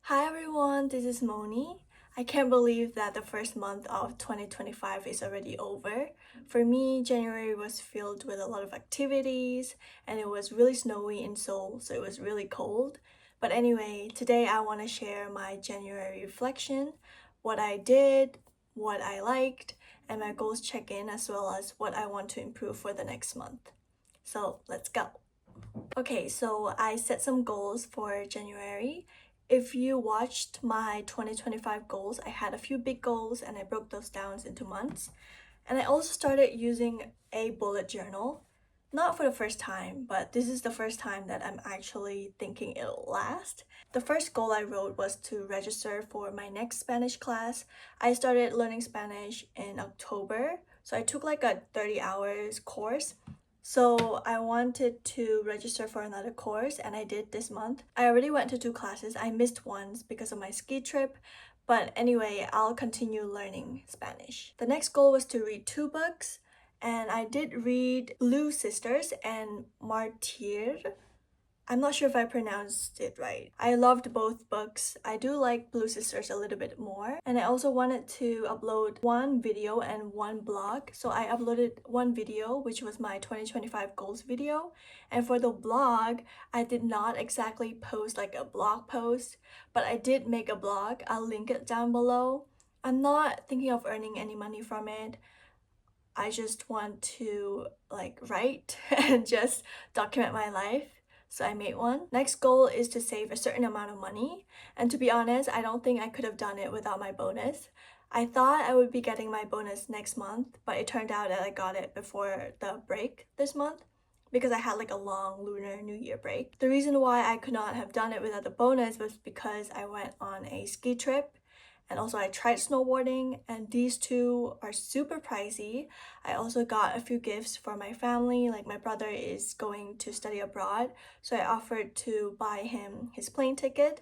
Hi everyone, this is Moni. I can't believe that the first month of 2025 is already over. For me, January was filled with a lot of activities and it was really snowy in Seoul, so it was really cold. But anyway, today I want to share my January reflection, what I did, what I liked, and my goals check-in as well as what I want to improve for the next month. So let's go. Okay, so I set some goals for January. If you watched my 2025 goals, I had a few big goals and I broke those down into months. And I also started using a bullet journal. Not for the first time, but this is the first time that I'm actually thinking it'll last. The first goal I wrote was to register for my next Spanish class. I started learning Spanish in October, so I took like a 30 hours course. So I wanted to register for another course and I did this month. I already went to two classes. I missed once because of my ski trip, but anyway, I'll continue learning Spanish. The next goal was to read two books, and I did read Blue Sisters and Martyr. I'm not sure if I pronounced it right. I loved both books. I do like Blue Sisters a little bit more. And I also wanted to upload one video and one blog. So I uploaded one video, which was my 2025 goals video. And for the blog, I did not exactly post like a blog post, but I did make a blog. I'll link it down below. I'm not thinking of earning any money from it. I just want to like write and just document my life. So I made one. Next goal is to save a certain amount of money. And to be honest, I don't think I could have done it without my bonus. I thought I would be getting my bonus next month, but it turned out that I got it before the break this month because I had like a long Lunar New Year break. The reason why I could not have done it without the bonus was because I went on a ski trip and also I tried snowboarding, and these two are super pricey. I also got a few gifts for my family, like my brother is going to study abroad, so I offered to buy him his plane ticket.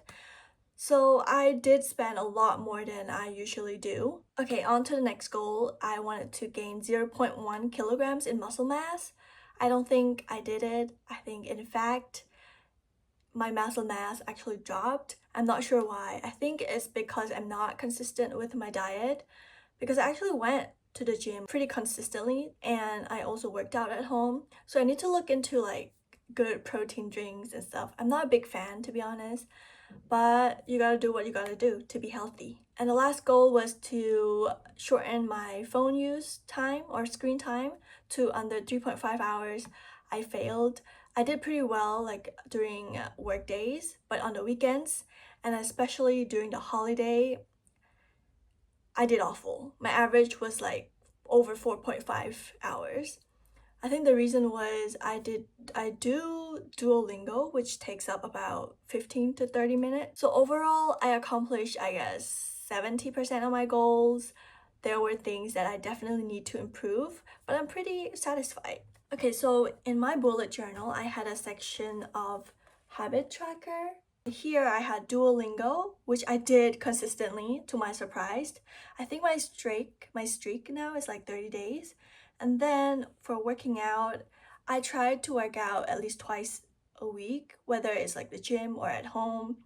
So I did spend a lot more than I usually do. Okay, on to the next goal. I wanted to gain 0.1 kilograms in muscle mass. I don't think I did it. I think in fact my muscle mass actually dropped. I'm not sure why. I think it's because I'm not consistent with my diet, because I actually went to the gym pretty consistently and I also worked out at home. So I need to look into like good protein drinks and stuff. I'm not a big fan, to be honest, but you gotta do what you gotta do to be healthy. And the last goal was to shorten my phone use time or screen time to under 3.5 hours. I failed. I did pretty well like during work days, but on the weekends and especially during the holiday, I did awful. My average was like over 4.5 hours. I think the reason was I do Duolingo, which takes up about 15 to 30 minutes. So overall, I accomplished, I guess, 70% of my goals. There were things that I definitely need to improve, but I'm pretty satisfied. Okay, so in my bullet journal, I had a section of habit tracker. Here I had Duolingo, which I did consistently to my surprise. I think my streak now is like 30 days. And then for working out, I tried to work out at least twice a week, whether it's like the gym or at home.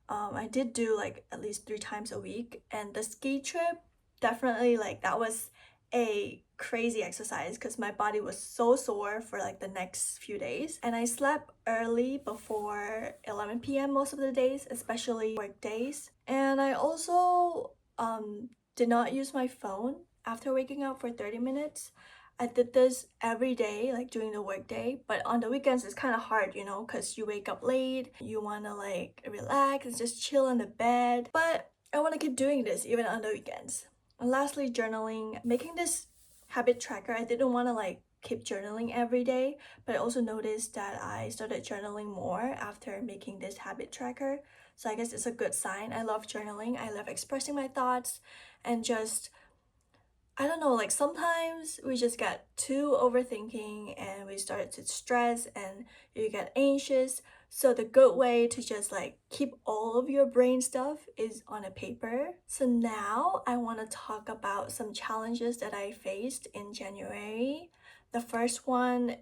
I did do like at least 3 times a week, and the ski trip definitely like that was a crazy exercise because my body was so sore for like the next few days, and I slept early before 11 p.m. most of the days, especially work days. And I also did not use my phone after waking up for 30 minutes. I did this every day, like during the workday, but on the weekends it's kind of hard, you know, because you wake up late, you want to like relax and just chill on the bed. But I want to keep doing this even on the weekends. And lastly, journaling. Making this habit tracker, I didn't want to like keep journaling every day, but I also noticed that I started journaling more after making this habit tracker. So I guess it's a good sign. I love journaling. I love expressing my thoughts and just I don't know, like sometimes we just get too overthinking and we start to stress and you get anxious. So the good way to just like keep all of your brain stuff is on a paper. So now I want to talk about some challenges that I faced in January. The first one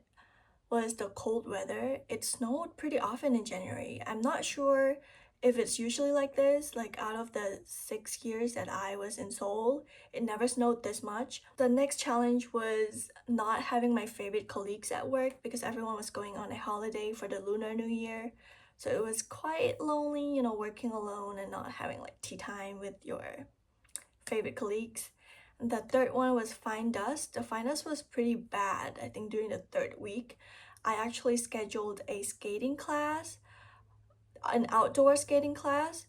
was the cold weather. It snowed pretty often in January. I'm not sure if it's usually like this, like out of the 6 years that I was in Seoul, it never snowed this much. The next challenge was not having my favorite colleagues at work because everyone was going on a holiday for the Lunar New Year. So it was quite lonely, you know, working alone and not having like tea time with your favorite colleagues. And the third one was Fine Dust. The Fine Dust was pretty bad, I think, during the third week. I actually scheduled a skating class, an outdoor skating class,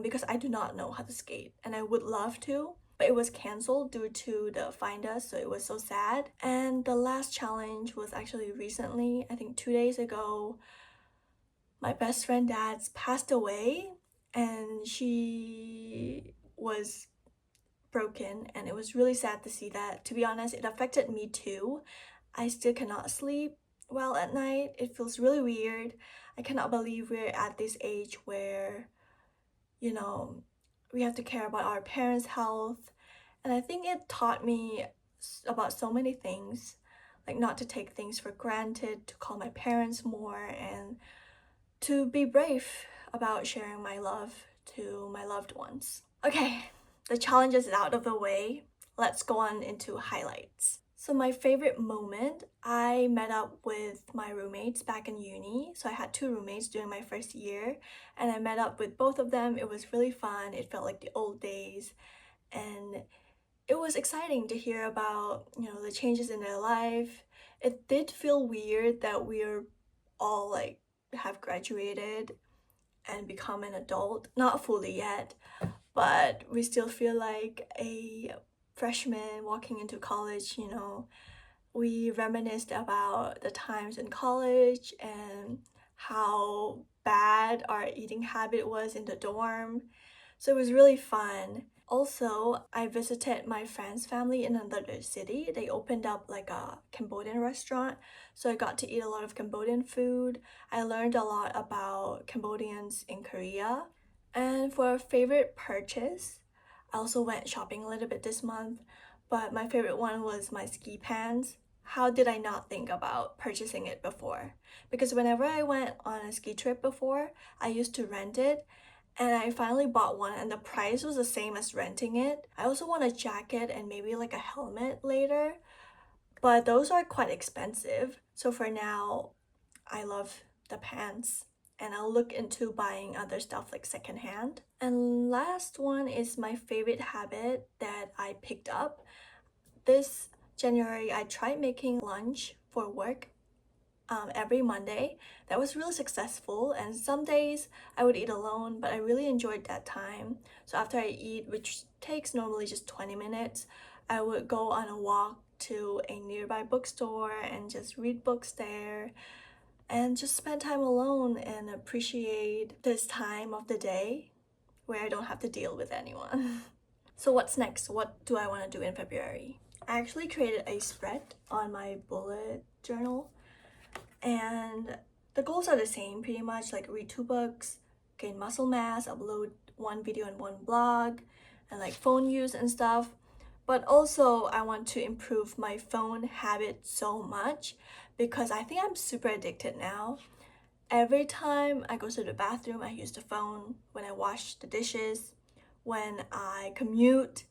because I do not know how to skate and I would love to, but it was canceled due to the Fine Dust, so it was so sad. And the last challenge was actually recently, I think 2 days ago. My best friend dad's passed away and she was broken, and it was really sad to see that. To be honest, it affected me too. I still cannot sleep well at night. It feels really weird. I cannot believe we're at this age where, you know, we have to care about our parents' health. And I think it taught me about so many things, like not to take things for granted, to call my parents more, and to be brave about sharing my love to my loved ones. Okay, the challenges is out of the way. Let's go on into highlights. So my favorite moment, I met up with my roommates back in uni. So I had 2 roommates during my first year, and I met up with both of them. It was really fun. It felt like the old days, and it was exciting to hear about, you know, the changes in their life. It did feel weird that we're all like have graduated and become an adult, not fully yet, but we still feel like a freshman walking into college, you know. We reminisced about the times in college and how bad our eating habit was in the dorm. So it was really fun. Also, I visited my friend's family in another city. They opened up like a Cambodian restaurant, so I got to eat a lot of Cambodian food. I learned a lot about Cambodians in Korea. And for a favorite purchase, I also went shopping a little bit this month, but my favorite one was my ski pants. How did I not think about purchasing it before? Because whenever I went on a ski trip before, I used to rent it, and I finally bought one and the price was the same as renting it. I also want a jacket and maybe like a helmet later, but those are quite expensive. So for now, I love the pants, and I'll look into buying other stuff like secondhand. And last one is my favorite habit that I picked up. This January, I tried making lunch for work every Monday. That was really successful, and some days I would eat alone, but I really enjoyed that time. So after I eat, which takes normally just 20 minutes, I would go on a walk to a nearby bookstore and just read books there and just spend time alone and appreciate this time of the day where I don't have to deal with anyone. So what's next? What do I want to do in February? I actually created a spread on my bullet journal, and the goals are the same pretty much, like read 2 books, gain muscle mass, upload 1 video and 1 blog, and like phone use and stuff. But also I want to improve my phone habit so much because I think I'm super addicted now. Every time I go to the bathroom, I use the phone. When I wash the dishes, when I commute,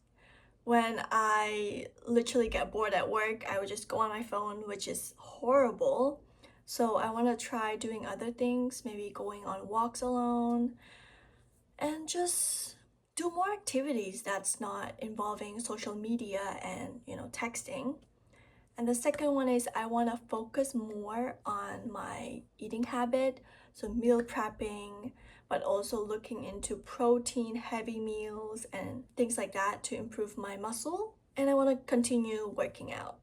when I literally get bored at work, I would just go on my phone, which is horrible. So I want to try doing other things, maybe going on walks alone, and just do more activities that's not involving social media and, you know, texting. And the second one is I want to focus more on my eating habit, so meal prepping, but also looking into protein heavy meals and things like that to improve my muscle. And I want to continue working out.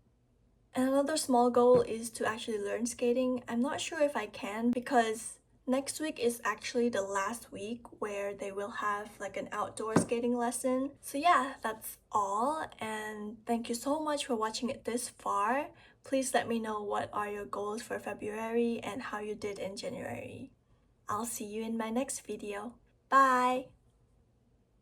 And another small goal is to actually learn skating. I'm not sure if I can because next week is actually the last week where they will have like an outdoor skating lesson. So yeah, that's all, and thank you so much for watching it this far. Please let me know what are your goals for February and how you did in January. I'll see you in my next video. Bye!